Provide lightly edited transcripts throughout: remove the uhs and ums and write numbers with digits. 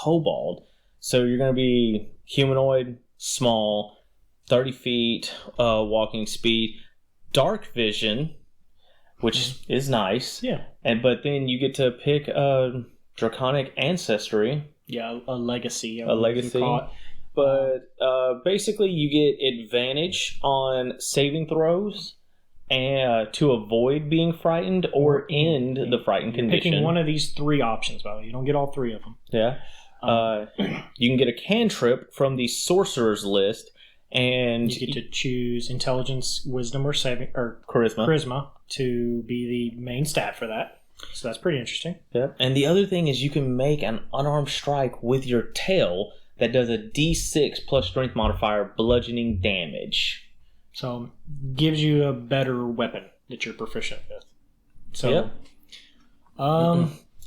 Kobold. So you're going to be humanoid, small, 30 feet walking speed, dark vision, which is nice. Yeah. But then you get to pick a Draconic ancestry. Yeah, a legacy. A legacy. But basically you get advantage on saving throws and to avoid being frightened or end the frightened condition. Picking one of these 3 options, by the way. You don't get all 3 of them. Yeah. You can get a cantrip from the sorcerer's list, and you get to choose intelligence, wisdom, or saving or charisma to be the main stat for that. So that's pretty interesting. Yeah. And the other thing is you can make an unarmed strike with your tail that does a D6 plus strength modifier bludgeoning damage. So gives you a better weapon that you're proficient with. So,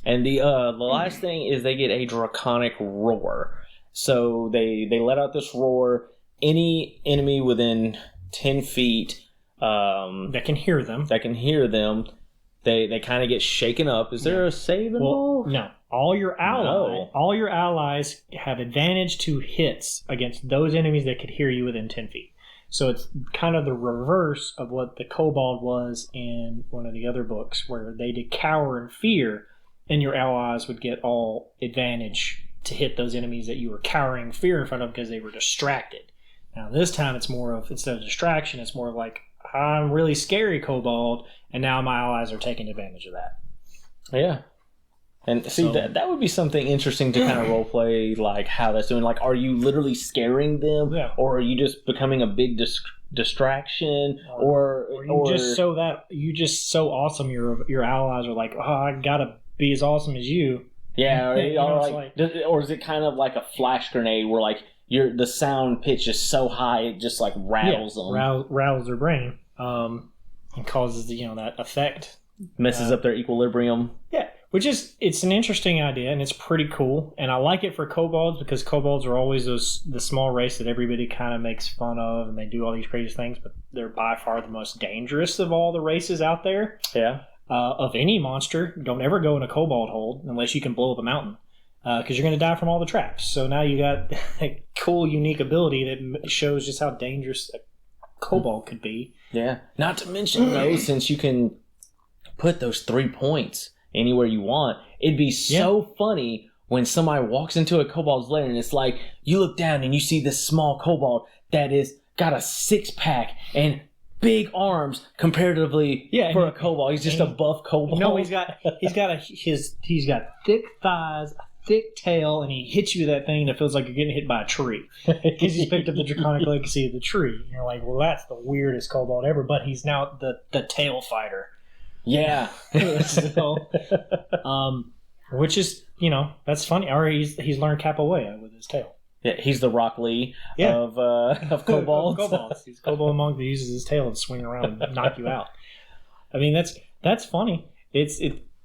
and the last thing is they get a Draconic roar. So they let out this roar. Any enemy within 10 feet that can hear them. They kind of get shaken up. Is there a save involved? No. All your allies have advantage to hits against those enemies that could hear you within 10 feet. So it's kind of the reverse of what the Kobold was in one of the other books, where they did cower in fear, and your allies would get all advantage to hit those enemies that you were cowering fear in front of because they were distracted. Now this time it's more of, instead of distraction, it's more of like, I'm really scary, Kobold, and now my allies are taking advantage of that. Yeah. And see, that would be something interesting to kind of roleplay, like how that's doing. Like, are you literally scaring them, or are you just becoming a big distraction, or you just so awesome your allies are like, oh, I gotta be as awesome as you. Yeah, or is it kind of like a flash grenade where like the sound pitch is so high it just like rattles them, rattles their brain, and causes that effect, messes up their equilibrium. Yeah. It's an interesting idea, and it's pretty cool. And I like it for kobolds because kobolds are always the small race that everybody kind of makes fun of, and they do all these crazy things, but they're by far the most dangerous of all the races out there. Yeah. Of any monster, don't ever go in a kobold hold unless you can blow up a mountain, because you're going to die from all the traps. So now you got a cool, unique ability that shows just how dangerous a kobold could be. Yeah. Not to mention, though, since you can put those 3 points anywhere you want, it'd be so funny when somebody walks into a kobold's lair and it's like you look down and you see this small kobold that is got a 6-pack and big arms comparatively for a kobold. He's just a buff kobold. No, he's got thick thighs, a thick tail, and he hits you with that thing that feels like you're getting hit by a tree because he's picked up the Draconic legacy of the tree. And you're like, well, that's the weirdest kobold ever, but he's now the tail fighter. Yeah. So, which is, that's funny. Or he's learned capoeira with his tail. Yeah, he's the Rock Lee of kobolds. Kobolds. He's a kobold monk that uses his tail to swing around and knock you out. I mean, that's funny. It's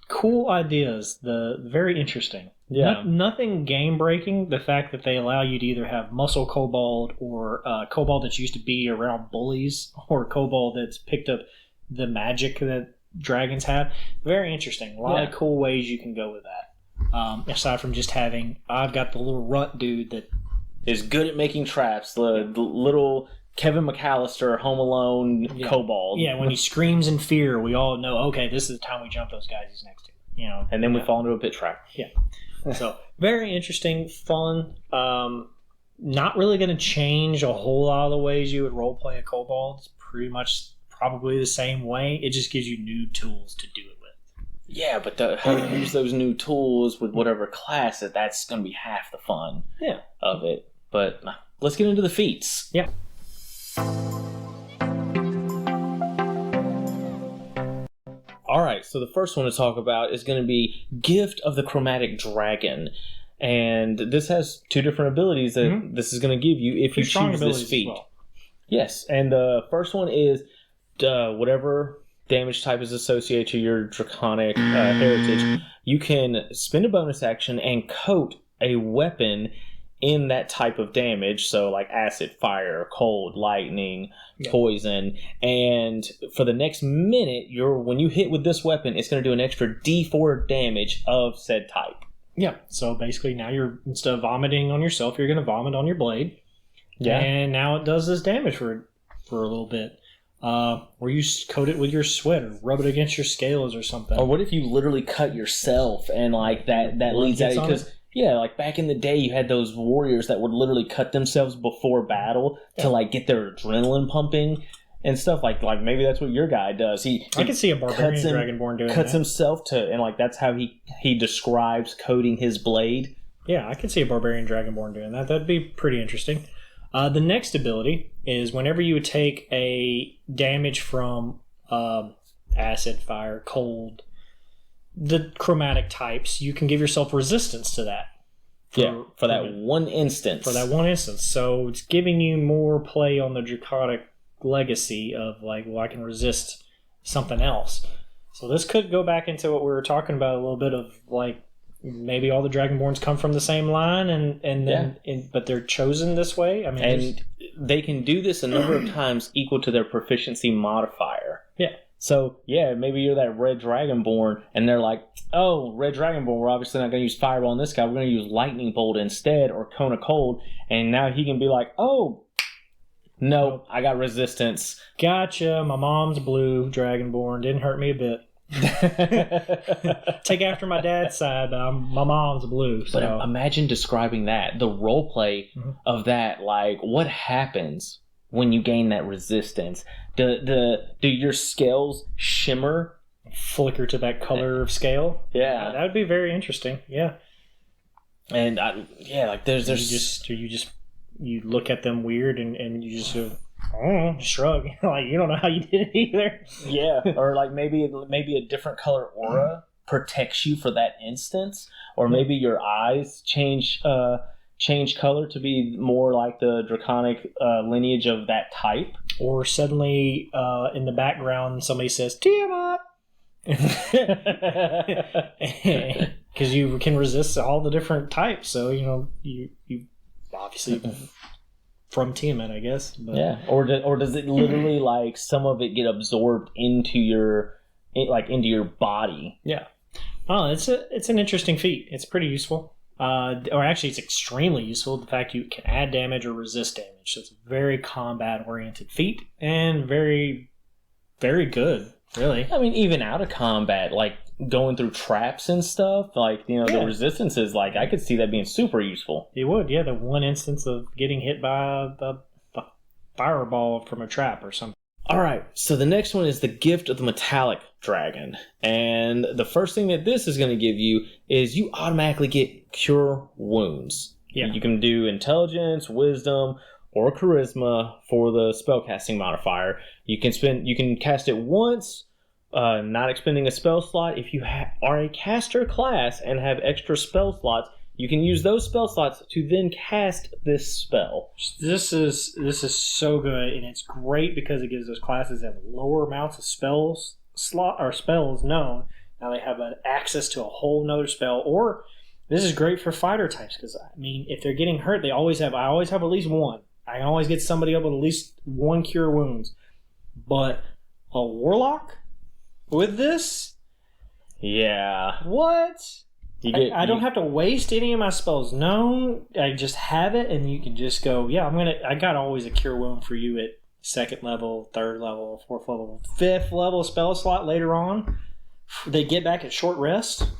cool ideas. Very interesting. Yeah. Nothing game breaking. The fact that they allow you to either have muscle kobold or kobold that's used to be around bullies, or kobold that's picked up the magic that dragons have. Very interesting. A lot of cool ways you can go with that. Aside from just having, I've got the little runt dude that is good at making traps. The little Kevin McAllister Home Alone kobold. Yeah, when he screams in fear, we all know, okay, this is the time we jump those guys he's next to. And then we fall into a pit trap. Yeah. So very interesting, fun. Not really going to change a whole lot of the ways you would roleplay a kobold. It's pretty much probably the same way. It just gives you new tools to do it with. Yeah, but how to use those new tools with whatever class, that's going to be half the fun of it. But let's get into the feats. Yeah. All right, so the first one to talk about is going to be Gift of the Chromatic Dragon. And this has 2 different abilities that this is going to give you if you choose this feat. Well. Yes, and the first one is whatever damage type is associated to your Draconic heritage, you can spend a bonus action and coat a weapon in that type of damage. So like acid, fire, cold, lightning, poison. And for the next minute, when you hit with this weapon, it's going to do an extra D4 damage of said type. Yeah. So basically, now instead of vomiting on yourself, you're going to vomit on your blade. Yeah. And now it does this damage for a little bit. Or you coat it with your sweat or rub it against your scales or something. Or what if you literally cut yourself and like that leads out because like back in the day you had those warriors that would literally cut themselves before battle to like get their adrenaline pumping and stuff like maybe that's what your guy does. I can see a barbarian dragonborn doing cuts himself and like that's how he describes coating his blade. Yeah, I could see a barbarian dragonborn doing that. That'd be pretty interesting. The next ability is whenever you would take a damage from acid, fire, cold, the chromatic types, you can give yourself resistance to that. For that one instance. For that one instance. So it's giving you more play on the Draconic legacy of like, well, I can resist something else. So this could go back into what we were talking about a little bit of like, maybe all the Dragonborns come from the same line, but they're chosen this way. I mean, and they can do this a number of times equal to their proficiency modifier. Yeah. So maybe you're that red Dragonborn, and they're like, "Oh, red Dragonborn, we're obviously not going to use Fireball on this guy. We're going to use Lightning Bolt instead, or Cone of Cold." And now he can be like, "Oh, no, I got resistance." Gotcha. My mom's blue Dragonborn. Didn't hurt me a bit. Take after my dad's side, but my mom's blue. So. But imagine describing that, the role play of that. Like, what happens when you gain that resistance? Do your scales shimmer, flicker to that color of scale? Yeah, that would be very interesting. Yeah, and like there's you look at them weird and you just shrug. Like, you don't know how you did it either. Yeah, or like maybe a different color aura protects you for that instance, or maybe your eyes change color to be more like the Draconic lineage of that type. Or suddenly in the background somebody says Tiamat. Because you can resist all the different types, so you obviously from Tiamat, I guess. But. Yeah, or does it literally like some of it get absorbed into your body? Yeah. Oh, it's an interesting feat. It's pretty useful. Or actually, it's extremely useful. The fact you can add damage or resist damage. So it's a very combat-oriented feat and very, very good. Really. I mean, even out of combat, like going through traps and stuff, like, the resistances, like, I could see that being super useful. It would, yeah. The one instance of getting hit by a fireball from a trap or something. All right, so the next one is the Gift of the Metallic Dragon. And the first thing that this is going to give you is you automatically get Cure Wounds. Yeah. You can do Intelligence, Wisdom, or Charisma for the spellcasting modifier. You can cast it once, not expending a spell slot. If you are a caster class and have extra spell slots, you can use those spell slots to then cast this spell. This is so good, and it's great because it gives those classes that have lower amounts of spells known. Now they have an access to a whole nother spell. Or this is great for fighter types because I mean, if they're getting hurt, I always have at least one. I can always get somebody up with at least one Cure Wounds. But a warlock with this? Yeah. What? I don't have to waste any of my spells known. I just have it, and you can just go, I got always a Cure Wound for you at 2nd level, 3rd level, 4th level, 5th level spell slot later on. They get back at short rest.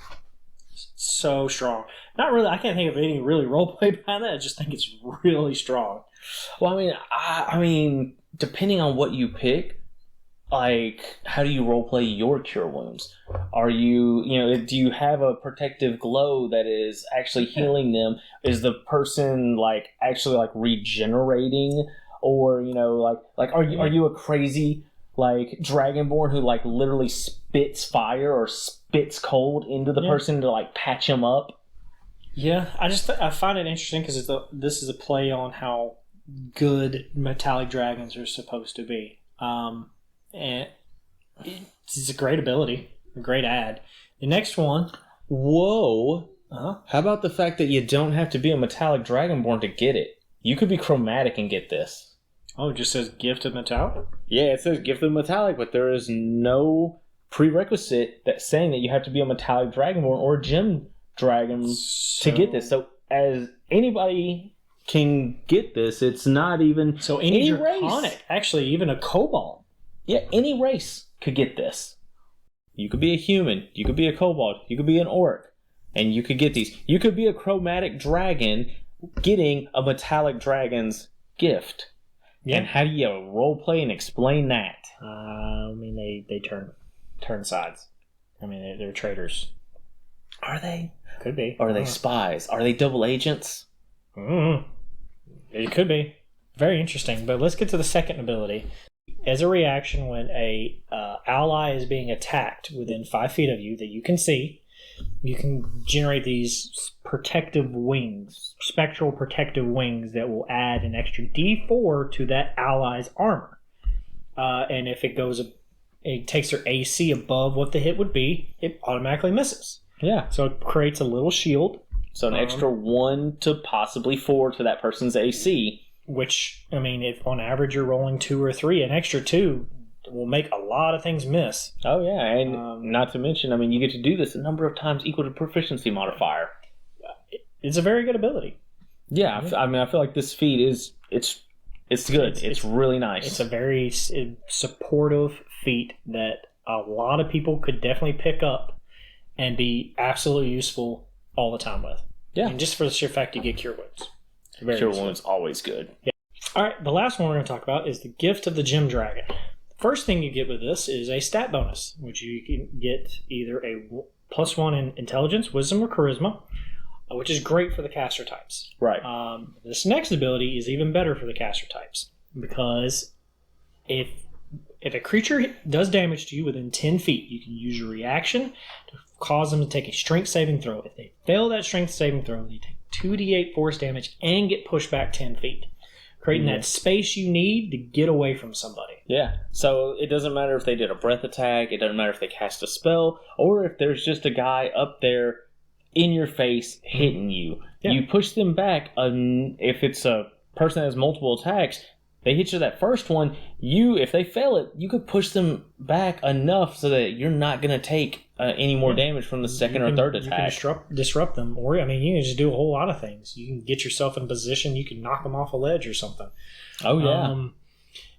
So strong. Not really, I can't think of any really roleplay behind that. I just think it's really strong. Well, I mean, depending on what you pick, like, how do you roleplay your Cure Wounds? Are you, do you have a protective glow that is actually healing them? Is the person, like, actually, like, regenerating? Or, are you a crazy, like, Dragonborn who, like, literally spits fire or spits cold into the person to, like, patch them up? Yeah, I find it interesting because this is a play on how good metallic dragons are supposed to be. And it's a great ability, a great add. The next one. Whoa. How about the fact that you don't have to be a metallic Dragonborn to get it? You could be Chromatic and get this. Oh, it just says Gift of Metallic? Yeah, it says Gift of Metallic, but there is no prerequisite that's saying that you have to be a metallic Dragonborn or a gem dragon to get this. So as anybody can get this, it's not even any Draconic, race. Actually, even a Kobold. Yeah, any race could get this. You could be a human, you could be a Kobold, you could be an orc, and you could get these. You could be a chromatic dragon getting a metallic dragon's gift. Yeah. And how do you roleplay and explain that? I mean, they turn sides. I mean, they're traitors. Are they? Could be. Or are they spies? Are they double agents? Mm-hmm. It could be. Very interesting. But let's get to the second ability. As a reaction, when a ally is being attacked within 5 feet of you that you can see, you can generate these protective wings, spectral protective wings that will add an extra D4 to that ally's armor. And if it takes their AC above what the hit would be, it automatically misses. Yeah. So it creates a little shield. So an extra 1 to possibly 4 to that person's AC. Which, I mean, if on average you're rolling 2 or 3, an extra 2 will make a lot of things miss. Oh, yeah. And not to mention, I mean, you get to do this a number of times equal to proficiency modifier. It's a very good ability. Yeah. I mean, I feel like this feat it's good. It's really nice. It's a very supportive feat that a lot of people could definitely pick up and be absolutely useful all the time with. Yeah. And just for the sheer fact you get Cure Wounds. Cure Wounds always good. Yeah. All right, the last one we're going to talk about is the Gift of the Gem Dragon. First thing you get with this is a stat bonus, which you can get either a +1 in Intelligence, Wisdom, or Charisma, which is great for the caster types. Right. This next ability is even better for the caster types, because if a creature does damage to you within 10 feet, you can use your reaction to cause them to take a strength saving throw. If they fail that strength saving throw, they take 2d8 force damage and get pushed back 10 feet, creating that space you need to get away from somebody. Yeah, so it doesn't matter if they did a breath attack, it doesn't matter if they cast a spell, or if there's just a guy up there in your face hitting you. Yeah. You push them back. If it's a person that has multiple attacks, they hit you that first one, if they fail it, you could push them back enough so that you're not going to take any more damage from the second or third attack. You can disrupt them, or I mean, you can just do a whole lot of things. You can get yourself in position. You can knock them off a ledge or something. Oh yeah,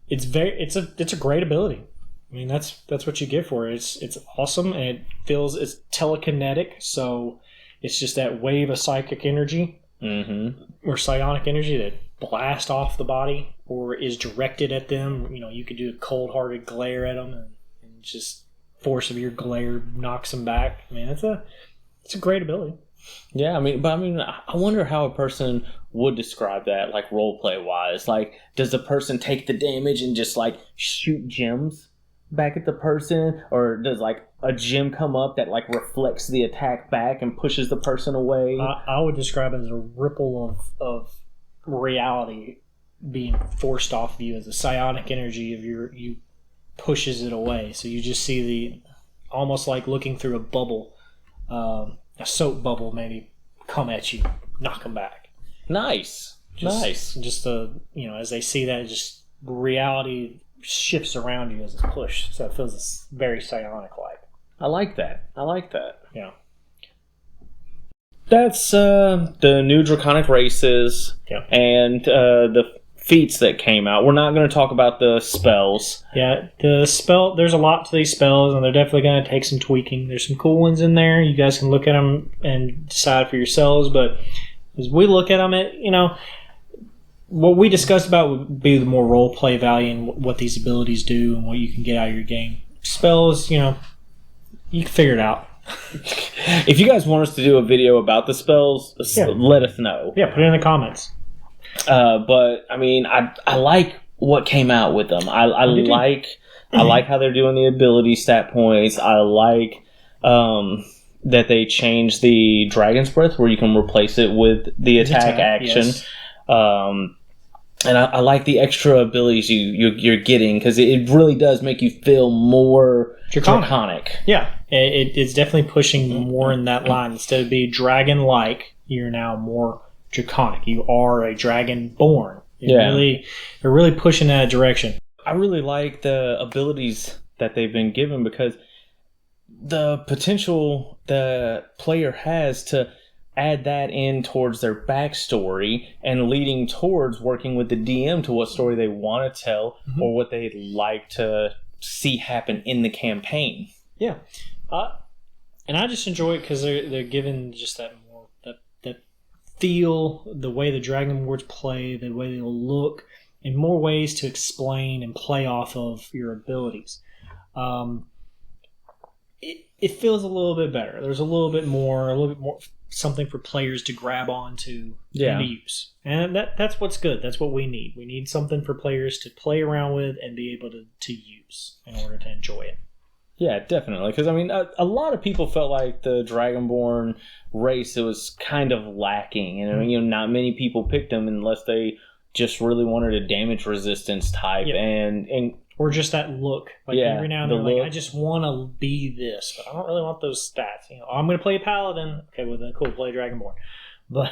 it's a great ability. I mean, that's what you get for it. It's awesome, and it's telekinetic. So it's just that wave of psychic energy or psionic energy that blast off the body or is directed at them. You know, you could do a cold-hearted glare at them, and just force of your glare knocks them back. I mean, it's a great ability. Yeah, I wonder how a person would describe that, like roleplay wise. Like, does the person take the damage and just like shoot gems back at the person, or does like a gem come up that like reflects the attack back and pushes the person away? I would describe it as a ripple of reality being forced off of you, as a psionic energy of you pushes it away. So you just see almost like looking through a bubble, a soap bubble maybe, come at you, knock them back. Nice. Just as they see that, just reality shifts around you as it's pushed. So it feels very psionic-like. I like that. Yeah. That's the new Draconic races and the feats that came out. We're not going to talk about the spells. Yeah, there's a lot to these spells, and they're definitely going to take some tweaking. There's some cool ones in there. You guys can look at them and decide for yourselves, but as we look at them, what we discussed about would be the more role-play value and what these abilities do and what you can get out of your game. Spells, you can figure it out. If you guys want us to do a video about the spells, let us know. Yeah, put it in the comments. But I mean, I like what came out with them. I like how they're doing the ability stat points. I like that they changed the Dragon's Breath where you can replace it with the attack action. Yes. And I like the extra abilities you're getting, because it really does make you feel more draconic. Yeah, it's definitely pushing more in that line. Instead of being dragon-like, you're now more draconic. You are a dragonborn. They're really pushing that direction. I really like the abilities that they've been given, because the potential the player has to add that in towards their backstory and leading towards working with the DM to what story they want to tell or what they'd like to see happen in the campaign. Yeah. And I just enjoy it because they're given just that more that feel, the way the Dragonborns play, the way they'll look, and more ways to explain and play off of your abilities. It feels a little bit better. There's a little bit more something for players to grab onto and to use. And that's what's good. That's what we need. We need something for players to play around with and be able to use in order to enjoy it. Yeah, definitely. Because, I mean, a lot of people felt like the Dragonborn race, it was kind of lacking. And, you know, not many people picked them unless they just really wanted a damage resistance type. Yeah. And or just that look. Like every now and then, look. like, I just want to be this, but I don't really want those stats. You know, I'm going to play a paladin. Okay, well, then cool, play Dragonborn. But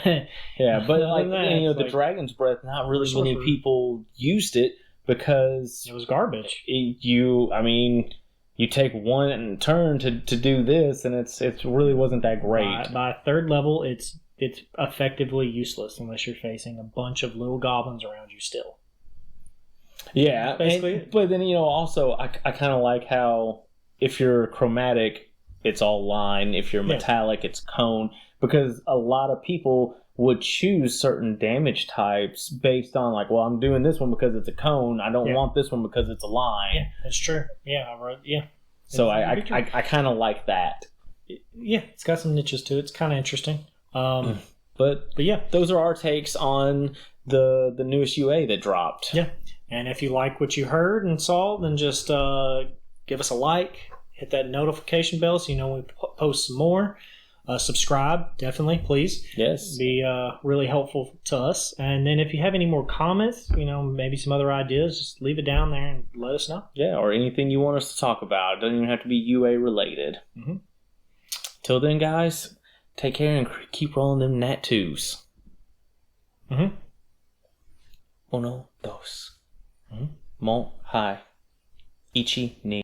yeah, but like that, you know, the Dragon's Breath, not really many people used it because it was garbage. You take one turn to do this, and it really wasn't that great. By third level, it's effectively useless unless you're facing a bunch of little goblins around you still. Yeah, basically. But then, you know, also I kind of like how if you're chromatic, it's all line. If you're metallic, it's cone. Because a lot of people would choose certain damage types based on like, well, I'm doing this one because it's a cone. I don't want this one because it's a line. Yeah, that's true. Yeah, So I kind of like that. Yeah, it's got some niches to it. It's kind of interesting. But yeah, those are our takes on the newest UA that dropped. Yeah. And if you like what you heard and saw, then just give us a like, hit that notification bell so you know when we post some more. Subscribe, definitely, please. Yes. Be really helpful to us. And then if you have any more comments, you know, maybe some other ideas, just leave it down there and let us know. Yeah, or anything you want us to talk about. It doesn't even have to be UA related. Mm-hmm. Till then, guys, take care and keep rolling them nat 2s. Mm-hmm. Uno, dos. Mo, hai. Ichi, ni.